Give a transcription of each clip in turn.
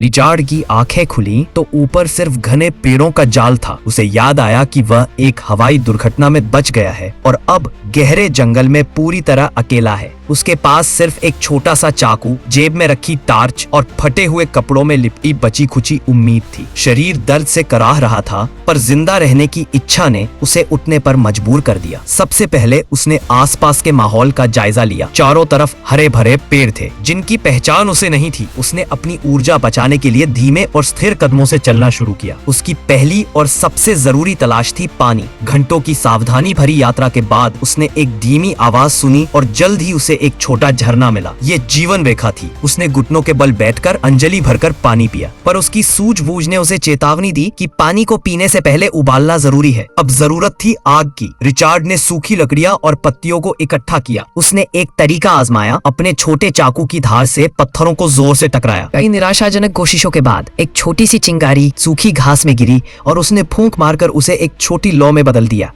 Richard की आंखें खुली तो ऊपर सिर्फ घने पेड़ों का जाल था। उसे याद आया कि वह एक हवाई दुर्घटना में बच गया है और अब गहरे जंगल में पूरी तरह अकेला है। उसके पास सिर्फ एक छोटा सा चाकू, जेब में रखी टार्च और फटे हुए कपड़ों में लिपटी बची खुची उम्मीद थी। शरीर दर्द से कराह रहा था, पर जिंदा रहने की इच्छा ने उसे उठने पर मजबूर कर दिया। सबसे पहले उसने आसपास के माहौल का जायजा लिया। चारों तरफ हरे भरे पेड़ थे, जिनकी पहचान उसे नहीं थी। उसने अपनी ऊर्जा बचाने के लिए धीमे और स्थिर कदमों से चलना शुरू किया। उसकी पहली और सबसे जरूरी तलाश थी पानी। घंटों की सावधानी भरी यात्रा के बाद उसने एक धीमी आवाज सुनी और जल्द ही उसे एक छोटा झरना मिला। ये जीवन रेखा थी। उसने घुटनों के बल बैठकर अंजलि भरकर पानी पिया, पर उसकी सूझबूझ ने उसे चेतावनी दी कि पानी को पीने से पहले उबालना जरूरी है। अब जरूरत थी आग की। रिचार्ड ने सूखी लकड़ियां और पत्तियों को इकट्ठा किया। उसने एक तरीका आजमाया। अपने छोटे चाकू की धार से पत्थरों को जोर से टकराया। कई निराशाजनक कोशिशों के बाद एक छोटी सी चिंगारी सूखी घास में गिरी और उसने फूंक मारकर उसे एक छोटी लौ में बदल दिया।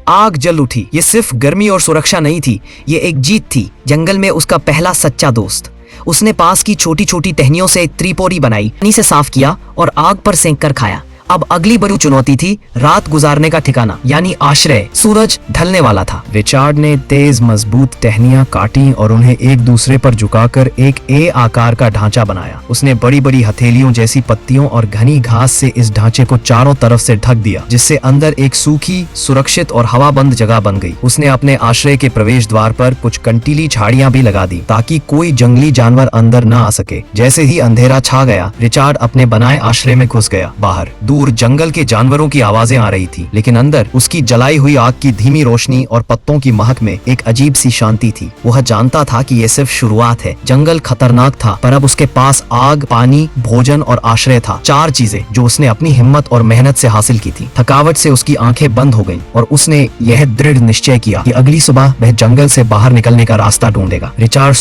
आग जल उठी। ये सिर्फ गर्मी और सुरक्षा नहीं थी, ये एक जीत थी। जंगल में उसका पहला सच्चा दोस्त। उसने पास की छोटी छोटी टहनियों से एक त्रिपोरी बनाई, पानी से साफ किया और आग पर सेंक कर खाया। अब अगली बड़ी चुनौती थी रात गुजारने का ठिकाना, यानी आश्रय। सूरज ढलने वाला था। रिचार्ड ने तेज मजबूत टहनियां काटी और उन्हें एक दूसरे पर झुकाकर एक ए आकार का ढांचा बनाया। उसने बड़ी बड़ी हथेलियों जैसी पत्तियों और घनी घास से इस ढांचे को चारों तरफ से ढक दिया, जिससे अंदर एक सूखी, सुरक्षित और हवाबंद जगह बन गई। उसने अपने आश्रय के प्रवेश द्वार पर कुछ कंटीली झाड़ियां भी लगा दी, ताकि कोई जंगली जानवर अंदर न आ सके। जैसे ही अंधेरा छा गया, रिचार्ड अपने बनाए आश्रय में घुस गया। बाहर दूर जंगल के जानवरों की आवाजें आ रही थी, लेकिन अंदर उसकी जलाई हुई आग की धीमी रोशनी और पत्तों की महक में एक अजीब सी शांति थी। वह जानता था कि यह सिर्फ शुरुआत है। जंगल खतरनाक था, पर अब उसके पास आग, पानी, भोजन और आश्रय था। चार चीजें जो उसने अपनी हिम्मत और मेहनत से हासिल की थी। थकावट से उसकी आंखें बंद हो गईं और उसने यह दृढ़ निश्चय किया कि अगली सुबह वह जंगल से बाहर निकलने का रास्ता ढूंढेगा। रिचार्ड